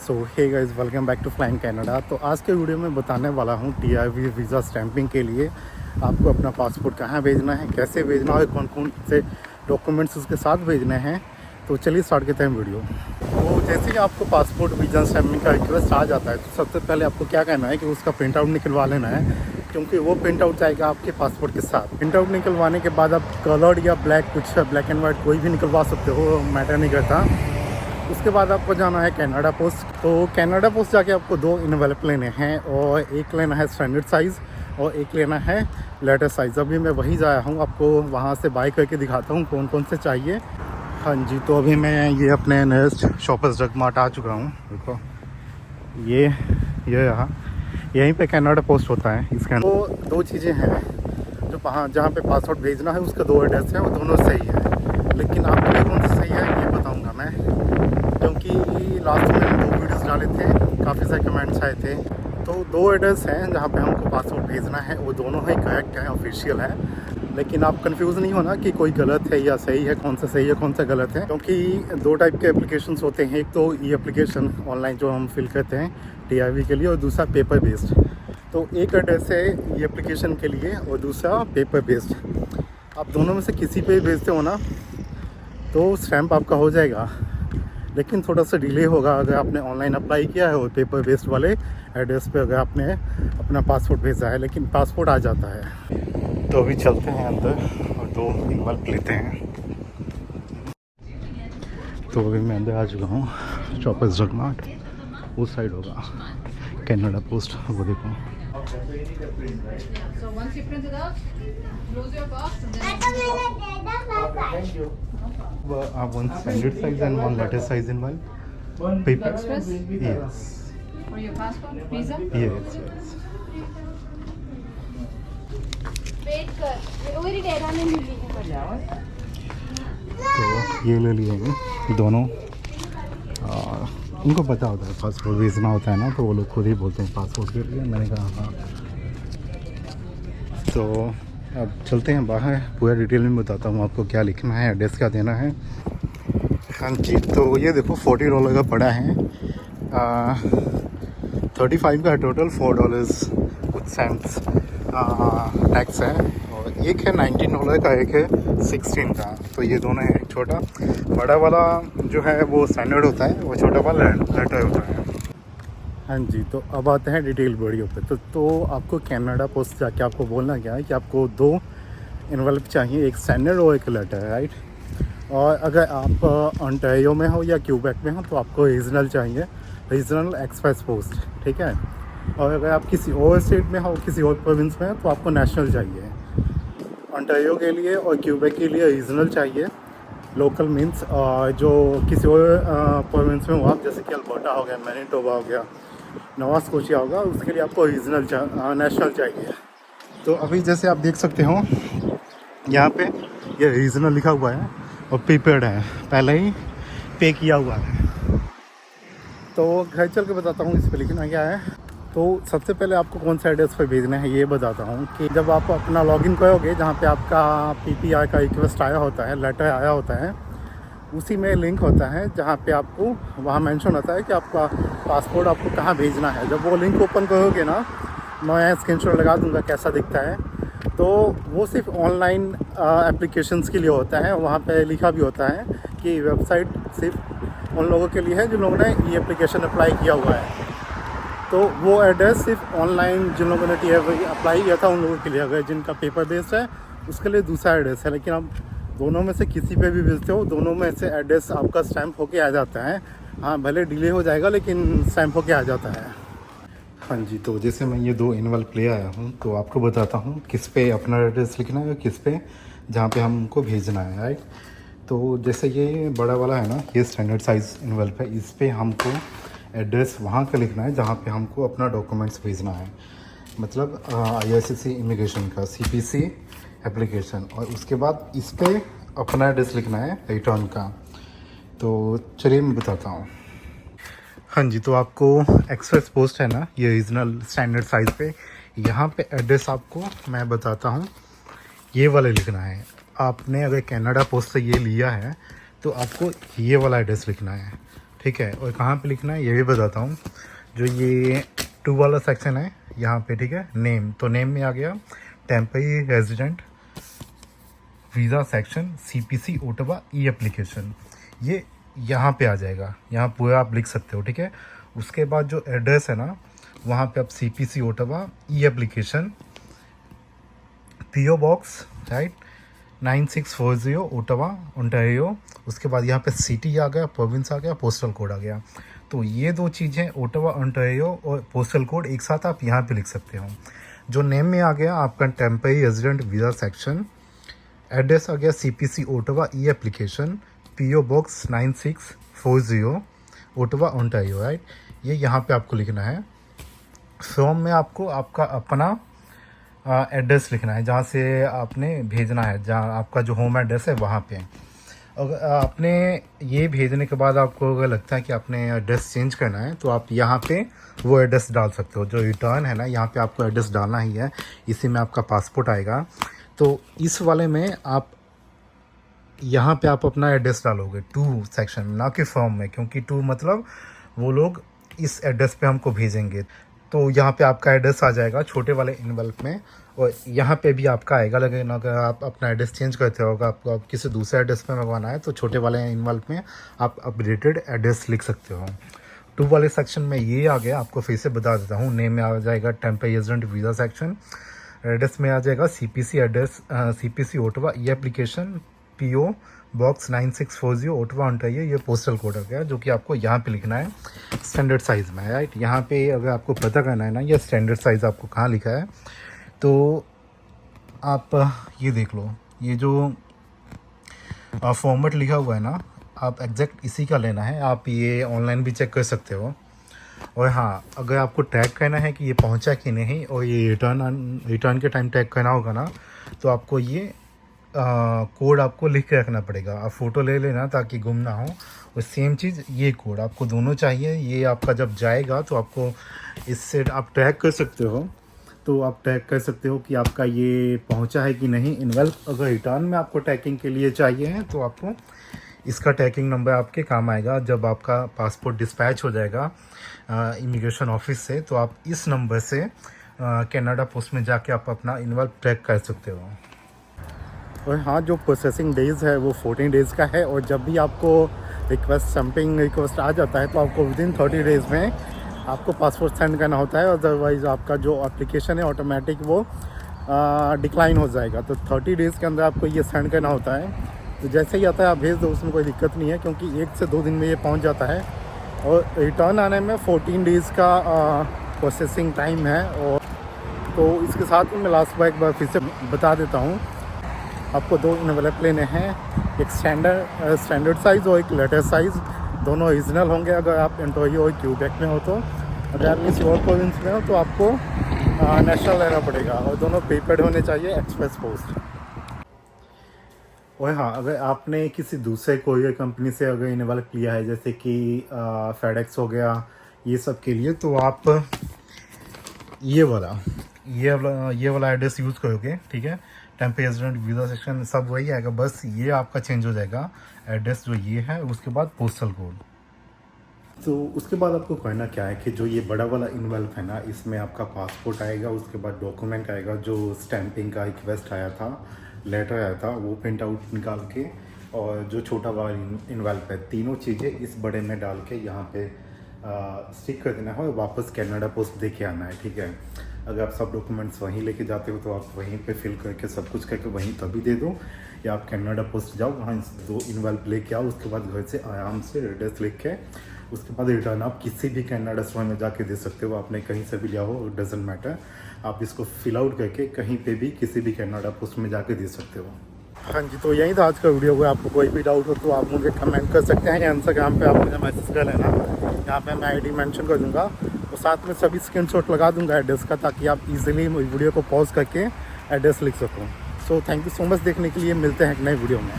So hey guys, welcome back to flying Canada. तो आज के वीडियो में बताने वाला हूँ TIV वीज़ा स्टैंपिंग के लिए आपको अपना पासपोर्ट कहाँ भेजना है, कैसे भेजना है, कौन कौन से डॉक्यूमेंट्स उसके साथ भेजने हैं। तो चलिए स्टार्ट करते हैं वीडियो। तो जैसे ही आपको पासपोर्ट वीज़ा स्टैंपिंग का रिक्वेस्ट आ जाता है तो सबसे पहले आपको क्या करना है कि उसका प्रिंट आउट निकलवा लेना है, क्योंकि वो प्रिंट आउट जाएगा आपके पासपोर्ट के साथ। प्रिंट आउट निकलवाने के बाद आप कलर्ड या ब्लैक, कुछ ब्लैक एंड वाइट कोई भी निकलवा सकते हो, मैटर नहीं करता। उसके बाद आपको जाना है कनाडा पोस्ट। तो कनाडा पोस्ट जाके आपको 2 इन्वेलप लेने हैं, और एक लेना है स्टैंडर्ड साइज़ और एक लेना है लेटर साइज़। अभी मैं वहीं जाया हूँ, आपको वहाँ से बाय करके दिखाता हूँ कौन कौन से चाहिए। हाँ जी, तो अभी मैं ये अपने नेक्स्ट शॉपर्स ड्रग मार्ट आ चुका हूँ। देखो ये यहाँ यहीं पे कनाडा पोस्ट होता है। इसके अंदर तो 2 चीज़ें हैं जो जहाँ पे पासपोर्ट भेजना है, उसके 2 एड्रेस हैं, वो दोनों सही है। लेकिन आपके लिए कौन सा सही है ये बताऊँगा मैं, क्योंकि लास्ट में 2 वीडियोस डाले थे, काफ़ी सारे कमेंट्स आए थे। तो 2 एड्रेस हैं जहाँ पे हमको पासपोर्ट भेजना है, वो दोनों ही करेक्ट हैं, ऑफिशियल है। लेकिन आप कंफ्यूज नहीं होना कि कोई गलत है या सही है, कौन सा सही है कौन सा गलत है, क्योंकि 2 टाइप के एप्लीकेशंस होते हैं। एक तो ये एप्लीकेशन ऑनलाइन जो हम फिल करते हैं TIV के लिए, और दूसरा पेपर बेस्ड। तो एक एड्रेस है ये एप्लीकेशन के लिए और दूसरा पेपर बेस्ड। आप दोनों में से किसी पे भेजते हो ना तो स्टैम्प आपका हो जाएगा, लेकिन थोड़ा सा डिले होगा अगर आपने ऑनलाइन अप्लाई किया है और पेपर बेस्ड वाले एड्रेस पे अगर आपने अपना पासपोर्ट भेजा है, लेकिन पासपोर्ट आ जाता है। तो अभी चलते हैं अंदर और 2 इन्वेलप लेते हैं। तो अभी मैं अंदर आ चुका हूँ। शॉपर्स ड्रग मार्ट उस साइड होगा, कनाडा पोस्ट वो देखो। So once you print it out, close your box and then Thank you. One standard size and one letter size in one paper. Express Yes. for your passport, visa. Yes. Yes. Wait कर वही डेरा में मिली है पर तो ये ले लिए हैं दोनों। उनको पता होता है पासपोर्ट भेजना होता है ना, तो वो लोग खुद ही बोलते हैं पासपोर्ट के लिए। मैंने कहा हाँ। तो अब चलते हैं बाहर, पूरा डिटेल में बताता हूँ आपको क्या लिखना है, एड्रेस क्या देना है। हाँ जी, तो ये देखो $40 का पड़ा है। 35 का टोटल, $4 कुछ सेंट्स टैक्स है, और एक है $19 का, एक है 16 का। तो ये दोनों है, छोटा बड़ा वाला जो है वो स्टैंडर्ड होता है, वो छोटा वाला लेटर होता है। हाँ जी, तो अब आते हैं डिटेल वीडियो पे। तो आपको कनाडा पोस्ट जाके आपको बोलना क्या है कि आपको 2 इन्वेलप चाहिए, एक स्टैंडर्ड और एक लेटर, राइट। और अगर आप ओंटारियो में हो या क्यूबेक में हो तो आपको रीजनल चाहिए, रीजनल एक्सप्रेस पोस्ट, ठीक है। और अगर आप किसी और स्टेट में हो, किसी और प्रोविंस में हो, तो आपको नेशनल चाहिए। ओंटारियो के लिए और क्यूबेक के लिए रीजनल चाहिए। लोकल मीन्स जो किसी और प्रोविंस में हो आप, जैसे कि अल्बर्टा हो गया, मैनिटोबा हो गया, नोवा स्कोशिया होगा, उसके लिए आपको रीजनल नेशनल चाहिए। तो अभी जैसे आप देख सकते हो यहाँ पे ये रीजनल लिखा हुआ है और प्रीपेड है, पहले ही पे किया हुआ है। तो घर चल के बताता हूँ इस पर लिखना क्या है। तो सबसे पहले आपको कौन सा एड्रेस पर भेजना है ये बताता हूँ कि जब आप अपना लॉगिन करोगे, जहाँ पे आपका PPR का रिक्वेस्ट आया होता है, लेटर आया होता है, उसी में लिंक होता है जहाँ पे आपको वहाँ मेंशन होता है कि आपका पासपोर्ट आपको कहाँ भेजना है। जब वो लिंक ओपन करोगे ना, मैं स्क्रीनशॉट लगा दूँगा कैसा दिखता है। तो वो सिर्फ ऑनलाइन एप्लीकेशंस के लिए होता है। वहाँ पे लिखा भी होता है कि वेबसाइट सिर्फ उन लोगों के लिए है जिन लोगों ने ये एप्लीकेशन अप्लाई किया हुआ है। तो वो एड्रेस सिर्फ ऑनलाइन जिन लोगों ने TIV अप्लाई किया था उन लोगों के लिए। अगर जिनका पेपर बेस्ड है उसके लिए दूसरा एड्रेस है, लेकिन आप दोनों में से किसी पे भी भेजते हो, दोनों में से एड्रेस आपका स्टैम्प होके आ जाता है। हाँ, भले डिले हो जाएगा लेकिन स्टैम्प होके आ जाता है। हाँ जी, तो जैसे मैं ये 2 इन्वेलप ले आया हूँ, तो आपको बताता हूँ किस पे अपना एड्रेस लिखना है और किस पे जहाँ पे हमको भेजना है, राइट। तो जैसे ये बड़ा वाला है ना, ये स्टैंडर्ड साइज़ इन्वेलप है, इस पर हमको एड्रेस वहाँ का लिखना है जहाँ पे हमको अपना डॉक्यूमेंट्स भेजना है, मतलब IRCC इमिग्रेशन का CPC एप्लीकेशन। और उसके बाद इस पर अपना एड्रेस लिखना है रिटर्न का। तो चलिए मैं बताता हूँ। हाँ जी, तो आपको एक्सप्रेस पोस्ट है ना, ये रीजनल स्टैंडर्ड साइज़ पे, यहाँ पे एड्रेस आपको मैं बताता हूँ ये वाला लिखना है। आपने अगर कनाडा पोस्ट से ये लिया है तो आपको ये वाला एड्रेस लिखना है। ठीक है। और कहाँ पे लिखना है ये भी बताता हूँ। जो ये 2 वाला सेक्शन है यहाँ पे, ठीक है, नेम, तो नेम में आ गया temporary resident visa section CPC Ottawa e application, ये यहाँ पे आ जाएगा। यहाँ पूरा आप लिख सकते हो, ठीक है। उसके बाद जो एड्रेस है ना, वहाँ पे आप CPC Ottawa e application PO box, right, 9640 Ottawa Ontario. उसके बाद यहाँ पे सिटी आ गया, प्रोविंस आ गया, पोस्टल कोड आ गया। तो ये 2 चीज़ें ओटावा ओंटारियो और पोस्टल कोड एक साथ आप यहाँ पे लिख सकते हो। जो नेम में आ गया आपका temporary resident visa section, address आ गया CPC Ottawa e application PO box 9640 Ottawa Ontario, right. ये यहाँ पे आपको लिखना है। फॉर्म में आपको आपका अपना एड्रेस लिखना है, जहाँ से आपने भेजना है, जहाँ आपका जो होम एड्रेस है वहाँ पे। अगर आपने ये भेजने के बाद आपको अगर लगता है कि आपने एड्रेस चेंज करना है, तो आप यहाँ पे वो एड्रेस डाल सकते हो। जो रिटर्न है ना, यहाँ पे आपको एड्रेस डालना ही है। इसी में आपका पासपोर्ट आएगा। तो इस वाले में आप यहाँ पे आप अपना एड्रेस डालोगे 2 सेक्शन में, ना कि फॉर्म में, क्योंकि 2 मतलब वो लोग इस एड्रेस पे हमको भेजेंगे। तो यहाँ पे आपका एड्रेस आ जाएगा छोटे वाले इन्वेल्प में, और यहाँ पे भी आपका आएगा। लेकिन अगर आप अपना एड्रेस चेंज करते हो, अगर आपको आप किसी दूसरे एड्रेस पे मंगवाना है, तो छोटे वाले इन्वेल्प में आप अपडेटेड एड्रेस लिख सकते हो। 2 वाले सेक्शन में ये आ गया। आपको फिर से बता देता हूँ। नेम में आ जाएगा temporary resident visa section, address में आ जाएगा CPC address CPC Ottawa e application PO box 9640 Ottawa Ontario, ये पोस्टल कोड आ गया, जो कि आपको यहाँ पे लिखना है स्टैंडर्ड साइज़ में, राइट। यहाँ पे अगर आपको पता करना है ना ये स्टैंडर्ड साइज़ आपको कहाँ लिखा है, तो आप ये देख लो। ये जो फॉर्मेट लिखा हुआ है ना, आप एग्जैक्ट इसी का लेना है। आप ये ऑनलाइन भी चेक कर सकते हो। और हाँ, अगर आपको टैग करना है कि ये पहुंचा कि नहीं, और ये रिटर्न के टाइम टैग करना होगा ना, तो आपको ये कोड आपको लिख के रखना पड़ेगा। आप फ़ोटो ले लेना ताकि गुम ना हो। और सेम चीज़ ये कोड आपको दोनों चाहिए। ये आपका जब जाएगा तो आपको इससे आप टैग कर सकते हो। तो आप टैग कर सकते हो कि आपका ये पहुंचा है कि नहीं। इन्वेल्प अगर रिटर्न में आपको टैगिंग के लिए चाहिए है, तो आपको इसका टैगिंग नंबर आपके काम आएगा। जब आपका पासपोर्ट डिस्पैच हो जाएगा इमिग्रेशन ऑफिस से, तो आप इस नंबर से कनाडा पोस्ट में जाके आप अपना इन्वेल्प ट्रैक कर सकते हो। और हाँ, जो प्रोसेसिंग डेज़ है वो 14 डेज़ का है। और जब भी आपको रिक्वेस्ट स्टैंपिंग रिक्वेस्ट आ जाता है, तो आपको विदिन 30 डेज़ में आपको पासपोर्ट सेंड करना होता है। अदरवाइज़ आपका जो एप्लीकेशन है ऑटोमेटिक वो डिक्लाइन हो जाएगा। तो 30 डेज़ के अंदर आपको ये सेंड करना होता है। तो जैसे ही आता है आप भेज दो, उसमें कोई दिक्कत नहीं है, क्योंकि 1 से 2 दिन में ये पहुंच जाता है। और रिटर्न आने में 14 डेज़ का प्रोसेसिंग टाइम है। और तो इसके साथ में मैं लास्ट बार एक बार फिर से बता देता हूँ। आपको 2 इन्वेलप लेने हैं, एक स्टैंडर्ड साइज़ और एक लेटेस्ट साइज़। दोनों ओरिजिनल होंगे अगर आप ओंटारियो और क्यूबेक में हो। तो अगर आप किसी और प्रोविंस में हो तो आपको नेशनल लेना पड़ेगा। और दोनों प्रीपेड होने चाहिए, एक्सप्रेस पोस्ट। और हाँ, अगर आपने किसी दूसरे कोरियर कंपनी से अगर इन्वेलप लिया है, जैसे कि फेडेक्स हो गया, ये सब के लिए, तो आप ये वाला एड्रेस यूज़ करोगे, ठीक है। टेम्परेरी रेजिडेंट वीज़ा सेक्शन सब वही आएगा, बस ये आपका चेंज हो जाएगा एड्रेस जो ये है, उसके बाद पोस्टल कोड। तो उसके बाद आपको करना क्या है कि जो ये बड़ा वाला इन्वेल्प है ना, इसमें आपका पासपोर्ट आएगा, उसके बाद डॉक्यूमेंट आएगा, जो स्टैंपिंग का रिक्वेस्ट आया था, लेटर आया था, वो प्रिंट आउट निकाल के, और जो छोटा वाला इन्वेल्प है, तीनों चीज़ें इस बड़े में डाल के यहाँ पे स्टिक कर देना है और वापस कनाडा पोस्ट दे के आना है, ठीक है। अगर आप सब डॉक्यूमेंट्स वहीं लेके जाते हो, तो आप वहीं पे फिल करके सब कुछ करके वहीं तभी दे दो, या आप कनाडा पोस्ट जाओ, वहाँ 2 इन्वेल्प लेके आओ। उसके बाद घर से आराम से एड्रेस लिख के, उसके बाद रिटर्न आप किसी भी कनाडा स्टोर में जाके दे सकते हो। आपने कहीं से भी लिया हो, डजेंट मैटर। आप इसको फिल आउट करके कहीं पे भी किसी भी कनाडा पोस्ट में जाके दे सकते हो। हाँ जी, तो यही था आज का वीडियो। अगर आपको कोई भी डाउट हो तो आप मुझे कमेंट कर सकते हैं, या इंस्टाग्राम पे आप मुझे मैसेज कर लेना। यहाँ पे मैं ID मेंशन कर दूँगा, और साथ में सभी स्क्रीनशॉट लगा दूँगा एड्रेस का, ताकि आप इजीली वीडियो को पॉज करके एड्रेस लिख सको। So thank you so much देखने के लिए। मिलते हैं एक नए वीडियो में।